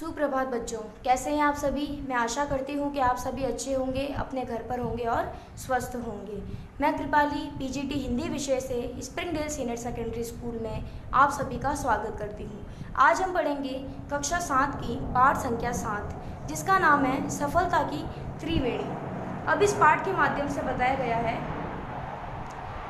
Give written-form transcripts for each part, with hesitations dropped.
सुप्रभात बच्चों, कैसे हैं आप सभी। मैं आशा करती हूँ कि आप सभी अच्छे होंगे, अपने घर पर होंगे और स्वस्थ होंगे। मैं कृपाली पीजीटी हिंदी विषय से स्प्रिंगडेल सीनियर सेकेंडरी स्कूल में आप सभी का स्वागत करती हूँ। आज हम पढ़ेंगे कक्षा 7 की पाठ संख्या 7, जिसका नाम है सफलता की त्रिवेणी। अब इस पाठ के माध्यम से बताया गया है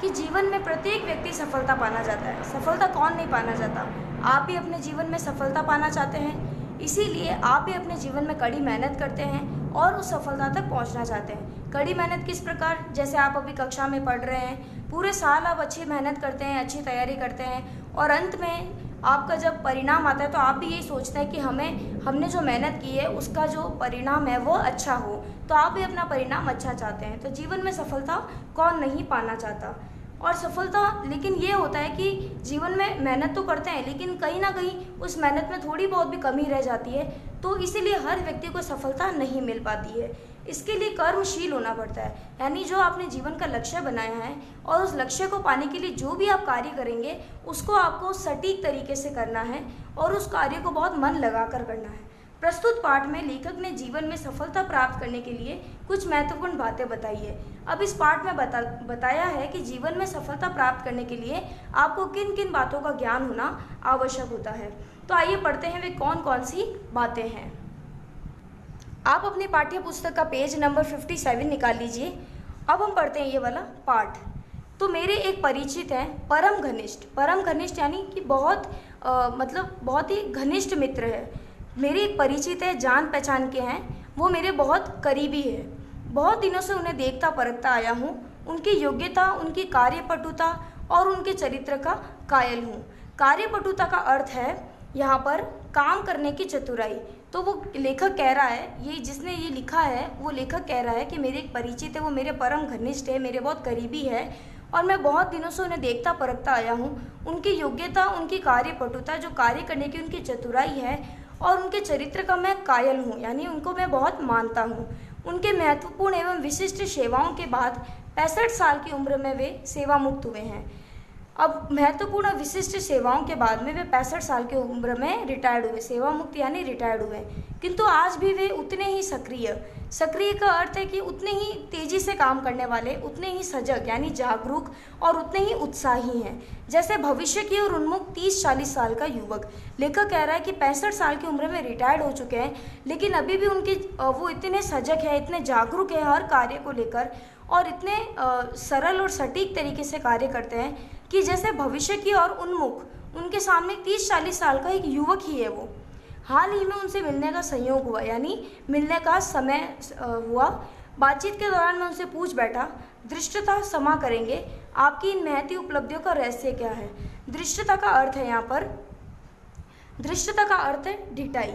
कि जीवन में प्रत्येक व्यक्ति सफलता पाना चाहता है। सफलता कौन नहीं पाना चाहता। आप भी अपने जीवन में सफलता पाना चाहते हैं, इसीलिए आप भी अपने जीवन में कड़ी मेहनत करते हैं और उस सफलता तक पहुंचना चाहते हैं। कड़ी मेहनत किस प्रकार, जैसे आप अभी कक्षा में पढ़ रहे हैं, पूरे साल आप अच्छी मेहनत करते हैं, अच्छी तैयारी करते हैं और अंत में आपका जब परिणाम आता है तो आप भी यही सोचते हैं कि हमने जो मेहनत की है उसका जो परिणाम है वो अच्छा हो। तो आप भी अपना परिणाम अच्छा चाहते हैं। तो जीवन में सफलता कौन नहीं पाना चाहता। और सफलता लेकिन ये होता है कि जीवन में मेहनत तो करते हैं, लेकिन कहीं ना कहीं उस मेहनत में थोड़ी बहुत भी कमी रह जाती है। तो इसीलिए हर व्यक्ति को सफलता नहीं मिल पाती है। इसके लिए कर्मशील होना पड़ता है, यानी जो आपने जीवन का लक्ष्य बनाया है और उस लक्ष्य को पाने के लिए जो भी आप कार्य करेंगे उसको आपको सटीक तरीके से करना है और उस कार्य को बहुत मन लगाकर करना है। प्रस्तुत पाठ में लेखक ने जीवन में सफलता प्राप्त करने के लिए कुछ महत्वपूर्ण बातें बताई है। अब इस पाठ में बताया है कि जीवन में सफलता प्राप्त करने के लिए आपको किन किन बातों का ज्ञान होना आवश्यक होता है। तो आइए पढ़ते हैं वे कौन कौन सी बातें हैं। आप अपनी पाठ्य पुस्तक का पेज नंबर 57 निकाल लीजिए। अब हम पढ़ते हैं ये वाला पाठ। तो मेरे एक परिचित हैं परम घनिष्ठ यानी कि बहुत ही घनिष्ठ मित्र है। मेरे एक परिचित है, जान पहचान के हैं, वो मेरे बहुत करीबी है। बहुत दिनों से उन्हें देखता परखता आया हूँ। उनकी योग्यता, उनकी कार्यपटुता और उनके चरित्र का कायल हूँ। कार्यपटुता का अर्थ है यहाँ पर काम करने की चतुराई। तो वो लेखक कह रहा है, ये जिसने ये लिखा है वो लेखक कह रहा है कि मेरे एक परिचित है, वो मेरे परम घनिष्ठ है, मेरे बहुत करीबी है और मैं बहुत दिनों से उन्हें देखता परखता आया हूँ। उनकी योग्यता, उनकी कार्यपटुता, जो कार्य करने की उनकी चतुराई है और उनके चरित्र का मैं कायल हूँ, यानी उनको मैं बहुत मानता हूँ। उनके महत्वपूर्ण एवं विशिष्ट सेवाओं के बाद 65 साल की उम्र में वे सेवा मुक्त हुए हैं। अब महत्वपूर्ण विशिष्ट सेवाओं के बाद में वे 65 साल की उम्र में रिटायर्ड हुए, सेवा मुक्त यानी रिटायर्ड हुए, किंतु आज भी वे उतने ही सक्रिय का अर्थ है कि उतने ही तेजी से काम करने वाले, उतने ही सजग यानी जागरूक और उतने ही उत्साही हैं जैसे भविष्य की ओर उन्मुख 30-40 साल का युवक। लेखक कह रहा है कि 65 साल की उम्र में रिटायर्ड हो चुके हैं, लेकिन अभी भी वो इतने सजग है, इतने जागरूक है हर कार्य को लेकर और इतने सरल और सटीक तरीके से कार्य करते हैं कि जैसे भविष्य की ओर उन्मुख उनके सामने 30-40 साल का एक युवक ही है वो। हाल ही में उनसे मिलने का संयोग हुआ, यानी मिलने का समय हुआ। बातचीत के दौरान मैं उनसे पूछ बैठा, धृष्टता क्षमा करेंगे, आपकी इन महती उपलब्धियों का रहस्य क्या है। धृष्टता का अर्थ है यहाँ पर, धृष्टता का अर्थ है ढिठाई,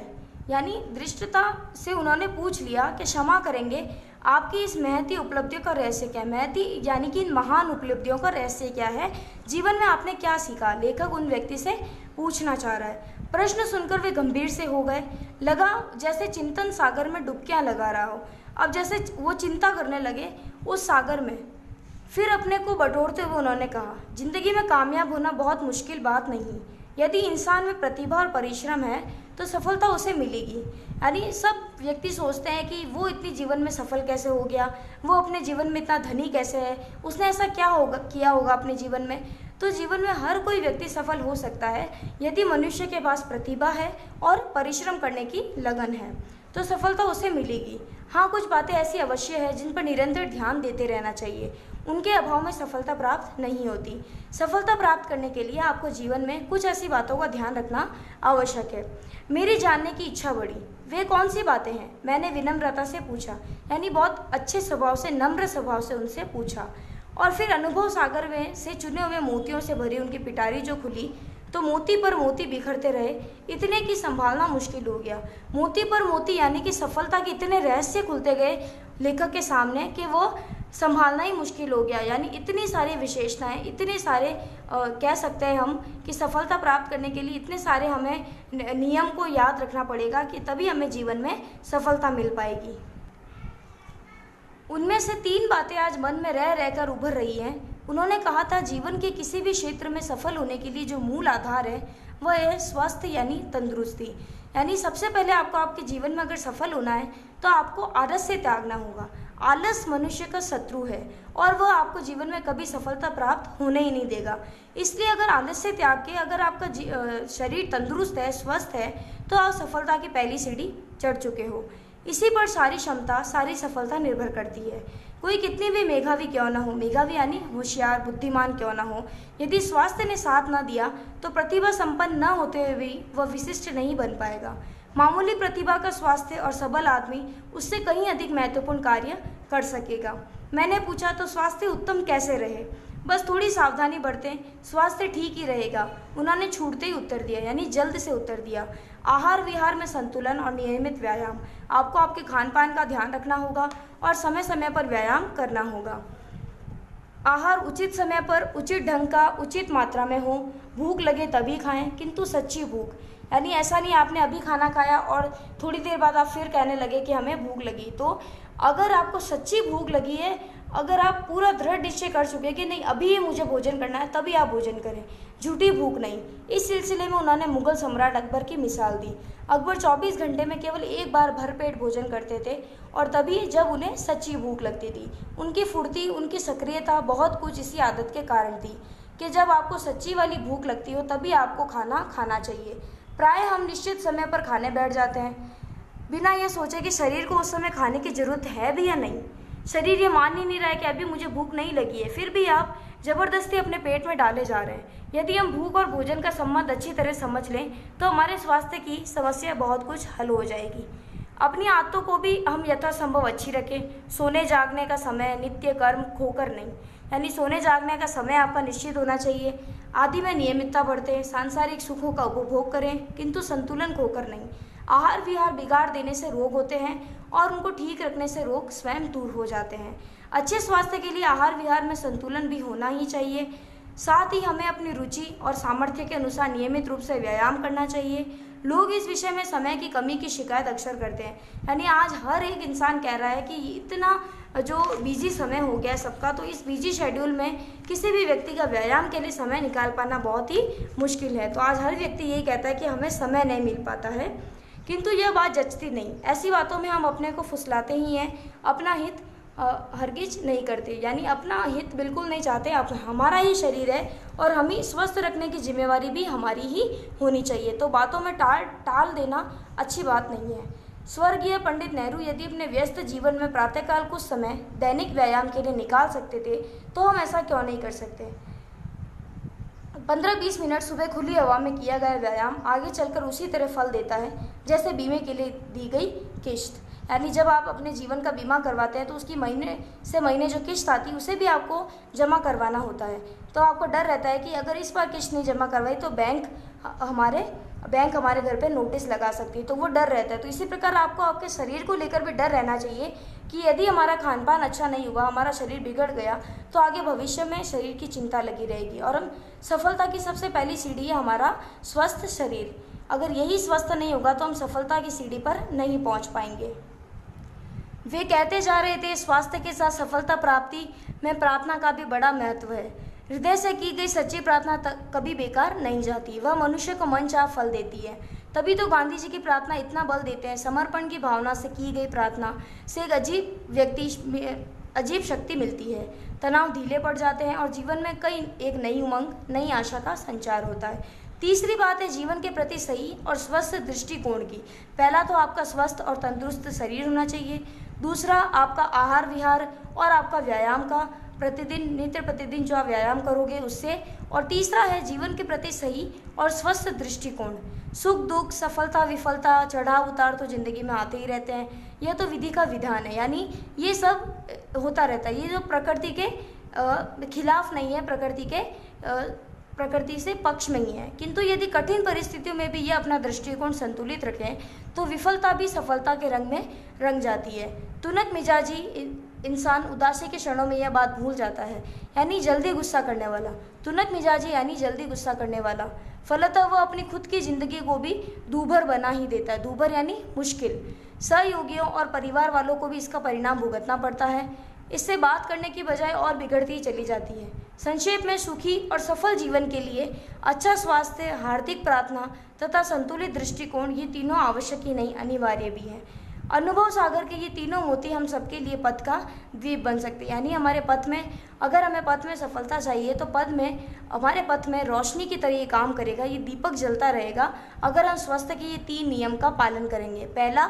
यानी धृष्टता से उन्होंने पूछ लिया कि क्षमा करेंगे, आपकी इस महती उपलब्धियों का रहस्य क्या है। महती यानी कि इन महान उपलब्धियों का रहस्य क्या है, जीवन में आपने क्या सीखा, लेखक उन व्यक्ति से पूछना चाह रहा है। प्रश्न सुनकर वे गंभीर से हो गए, लगा जैसे चिंतन सागर में डुबकियां लगा रहा हो। अब जैसे वो चिंता करने लगे उस सागर में। फिर अपने को बटोरते हुए उन्होंने कहा, जिंदगी में कामयाब होना बहुत मुश्किल बात नहीं। यदि इंसान में प्रतिभा और परिश्रम है तो सफलता उसे मिलेगी। यानी सब व्यक्ति सोचते हैं कि वो इतनी जीवन में सफल कैसे हो गया, वो अपने जीवन में इतना धनी कैसे है, उसने ऐसा क्या किया होगा अपने जीवन में। तो जीवन में हर कोई व्यक्ति सफल हो सकता है यदि मनुष्य के पास प्रतिभा है और परिश्रम करने की लगन है, तो सफलता उसे मिलेगी। हाँ, कुछ बातें ऐसी अवश्य है जिन पर निरंतर ध्यान देते रहना चाहिए, उनके अभाव में सफलता प्राप्त नहीं होती। सफलता प्राप्त करने के लिए आपको जीवन में कुछ ऐसी बातों का ध्यान रखना आवश्यक है। मेरी जानने की इच्छा बढ़ी, वे कौन सी बातें हैं, मैंने विनम्रता से पूछा, यानी बहुत अच्छे स्वभाव से, नम्र स्वभाव से उनसे पूछा। और फिर अनुभव सागर में से चुने हुए मोतियों से भरी उनकी पिटारी जो खुली तो मोती पर मोती बिखरते रहे, इतने की संभालना मुश्किल हो गया। मोती पर मोती यानी कि सफलता के इतने रहस्य खुलते गए लेखक के सामने कि वो संभालना ही मुश्किल हो गया। यानी इतनी सारी विशेषताएं, इतने सारे कह सकते हैं हम कि सफलता प्राप्त करने के लिए इतने सारे हमें नियम को याद रखना पड़ेगा कि तभी हमें जीवन में सफलता मिल पाएगी। उनमें से 3 बातें आज मन में रह रहकर उभर रही हैं। उन्होंने कहा था, जीवन के किसी भी क्षेत्र में सफल होने के लिए जो मूल आधार है वह है स्वास्थ्य यानी तंदुरुस्ती। यानी सबसे पहले आपको आपके जीवन में अगर सफल होना है तो आपको आलस से त्यागना होगा। आलस मनुष्य का शत्रु है और वह आपको जीवन में कभी सफलता प्राप्त होने ही नहीं देगा। इसलिए अगर आलस से त्याग के अगर आपका शरीर तंदुरुस्त है, स्वस्थ है, तो आप सफलता की पहली सीढ़ी चढ़ चुके हो। इसी पर सारी क्षमता, सारी सफलता निर्भर करती है। कोई कितनी भी मेधावी क्यों ना हो, मेधावी यानी होशियार, बुद्धिमान क्यों ना हो, यदि स्वास्थ्य ने साथ ना दिया तो प्रतिभा संपन्न न होते हुए भी वह विशिष्ट नहीं बन पाएगा। मामूली प्रतिभा का स्वास्थ्य और सबल आदमी उससे कहीं अधिक महत्वपूर्ण कार्य कर सकेगा। मैंने पूछा तो स्वास्थ्य उत्तम कैसे रहे? बस थोड़ी सावधानी बरतें, स्वास्थ्य ठीक ही रहेगा। उन्होंने छूटते ही उत्तर दिया, यानी जल्द से उत्तर दिया। आहार विहार में संतुलन और नियमित व्यायाम। आपको आपके खान पान का ध्यान रखना होगा और समय समय पर व्यायाम करना होगा। आहार उचित समय पर, उचित ढंग का, उचित मात्रा में हो। भूख लगे तभी खाएं, किंतु सच्ची भूख, यानी ऐसा नहीं आपने अभी खाना खाया और थोड़ी देर बाद आप फिर कहने लगे कि हमें भूख लगी। तो अगर आपको सच्ची भूख लगी है, अगर आप पूरा दृढ़ निश्चय कर चुके कि नहीं अभी ये मुझे भोजन करना है, तभी आप भोजन करें, झूठी भूख नहीं। इस सिलसिले में उन्होंने मुगल सम्राट अकबर की मिसाल दी। अकबर 24 घंटे में केवल एक बार भरपेट भोजन करते थे और तभी जब उन्हें सच्ची भूख लगती थी। उनकी फुर्ती, उनकी सक्रियता बहुत कुछ इसी आदत के कारण थी कि जब आपको सच्ची वाली भूख लगती हो तभी आपको खाना खाना चाहिए। प्राय हम निश्चित समय पर खाने बैठ जाते हैं बिना ये सोचे कि शरीर को उस समय खाने की जरूरत है भी या नहीं। शरीर ये मान ही नहीं रहा है कि अभी मुझे भूख नहीं लगी है, फिर भी आप जबरदस्ती अपने पेट में डाले जा रहे हैं। यदि हम भूख और भोजन का संबंध अच्छी तरह समझ लें तो हमारे स्वास्थ्य की समस्या बहुत कुछ हल हो जाएगी। अपनी आदतों को भी हम यथासंभव अच्छी रखें। सोने जागने का समय नित्य कर्म खोकर नहीं, यानी सोने जागने का समय आपका निश्चित होना चाहिए। आदि में नियमितता बरतें, सांसारिक सुखों का उपभोग करें किंतु संतुलन खोकर नहीं। आहार विहार बिगाड़ देने से रोग होते हैं और उनको ठीक रखने से रोग स्वयं दूर हो जाते हैं। अच्छे स्वास्थ्य के लिए आहार विहार में संतुलन भी होना ही चाहिए। साथ ही हमें अपनी रुचि और सामर्थ्य के अनुसार नियमित रूप से व्यायाम करना चाहिए। लोग इस विषय में समय की कमी की शिकायत अक्सर करते हैं, यानी आज हर एक इंसान कह रहा है कि इतना जो बिजी समय हो गया है सबका, तो इस बिजी शेड्यूल में किसी भी व्यक्ति का व्यायाम के लिए समय निकाल पाना बहुत ही मुश्किल है। तो आज हर व्यक्ति यही कहता है कि हमें समय नहीं मिल पाता है, किंतु यह बात जचती नहीं। ऐसी बातों में हम अपने को फुसलाते ही हैं, अपना हित हरगिज नहीं करते, यानी अपना हित बिल्कुल नहीं चाहते। हमारा ही शरीर है और हमें स्वस्थ रखने की जिम्मेवारी भी हमारी ही होनी चाहिए। तो बातों में टाल देना अच्छी बात नहीं है। स्वर्गीय पंडित नेहरू यदि अपने व्यस्त जीवन में प्रातःकाल कुछ समय दैनिक व्यायाम के लिए निकाल सकते थे तो हम ऐसा क्यों नहीं कर सकते। 15-20 मिनट सुबह खुली हवा में किया गया व्यायाम आगे चलकर उसी तरह फल देता है जैसे बीमे के लिए दी गई किश्त। यानी जब आप अपने जीवन का बीमा करवाते हैं तो उसकी महीने से महीने जो किश्त आती है उसे भी आपको जमा करवाना होता है। तो आपको डर रहता है कि अगर इस बार किश्त नहीं जमा करवाई तो बैंक हमारे घर पे नोटिस लगा सकती है, तो वो डर रहता है। तो इसी प्रकार आपको आपके शरीर को लेकर भी डर रहना चाहिए कि यदि हमारा खान पान अच्छा नहीं हुआ, हमारा शरीर बिगड़ गया, तो आगे भविष्य में शरीर की चिंता लगी रहेगी। और हम सफलता की सबसे पहली सीढ़ी है हमारा स्वस्थ शरीर। अगर यही स्वस्थ नहीं होगा तो हम सफलता की सीढ़ी पर नहीं पहुंच पाएंगे। वे कहते जा रहे थे, स्वास्थ्य के साथ सफलता प्राप्ति में प्रार्थना का भी बड़ा महत्व है। हृदय से की गई सच्ची प्रार्थना कभी बेकार नहीं जाती, वह मनुष्य को मनचाहा फल देती है। तभी तो गांधी जी की प्रार्थना इतना बल देते हैं। समर्पण की भावना से की गई प्रार्थना से एक अजीब शक्ति मिलती है। तनाव ढीले पड़ जाते हैं और जीवन में एक नई उमंग, नई आशा का संचार होता है। तीसरी बात है जीवन के प्रति सही और स्वस्थ दृष्टिकोण की। पहला तो आपका स्वस्थ और तंदुरुस्त शरीर होना चाहिए। दूसरा आपका आहार विहार और आपका व्यायाम का नित्य प्रतिदिन जो आप व्यायाम करोगे उससे। और तीसरा है जीवन के प्रति सही और स्वस्थ दृष्टिकोण। सुख दुख, सफलता विफलता, चढ़ाव उतार तो जिंदगी में आते ही रहते हैं। यह तो विधि का विधान है, यानी ये सब होता रहता है। ये जो प्रकृति के खिलाफ नहीं है, प्रकृति से पक्ष में ही है। किंतु यदि कठिन परिस्थितियों में भी ये अपना दृष्टिकोण संतुलित रखें तो विफलता भी सफलता के रंग में रंग जाती है। तुनक मिजाजी इंसान उदासी के क्षणों में यह बात भूल जाता है, यानी जल्दी गुस्सा करने वाला। तुनक मिजाजी यानी जल्दी गुस्सा करने वाला, फलतः वह अपनी खुद की जिंदगी को भी दूभर बना ही देता है। दूभर यानी मुश्किल। सहयोगियों और परिवार वालों को भी इसका परिणाम भुगतना पड़ता है। इससे बात करने की बजाय और बिगड़ती ही चली जाती है। संक्षेप में, सुखी और सफल जीवन के लिए अच्छा स्वास्थ्य, हार्दिक प्रार्थना तथा संतुलित दृष्टिकोण, ये तीनों आवश्यक ही नहीं, अनिवार्य भी हैं। अनुभव सागर के ये तीनों मोती हम सबके लिए पथ का द्वीप बन सकते हैं। यानी हमारे पथ में, अगर हमें पथ में सफलता चाहिए तो हमारे पथ में रोशनी की तरह ये काम करेगा, ये दीपक जलता रहेगा अगर हम स्वस्थ के ये 3 नियम का पालन करेंगे। पहला,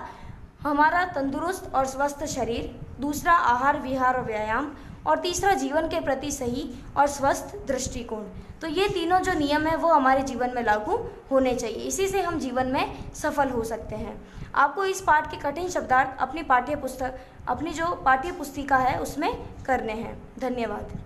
हमारा तंदुरुस्त और स्वस्थ शरीर। दूसरा, आहार विहार और व्यायाम। और तीसरा, जीवन के प्रति सही और स्वस्थ दृष्टिकोण। तो ये तीनों जो नियम हैं वो हमारे जीवन में लागू होने चाहिए, इसी से हम जीवन में सफल हो सकते हैं। आपको इस पाठ के कठिन शब्दार्थ अपनी जो पाठ्य पुस्तिका है उसमें करने हैं। धन्यवाद।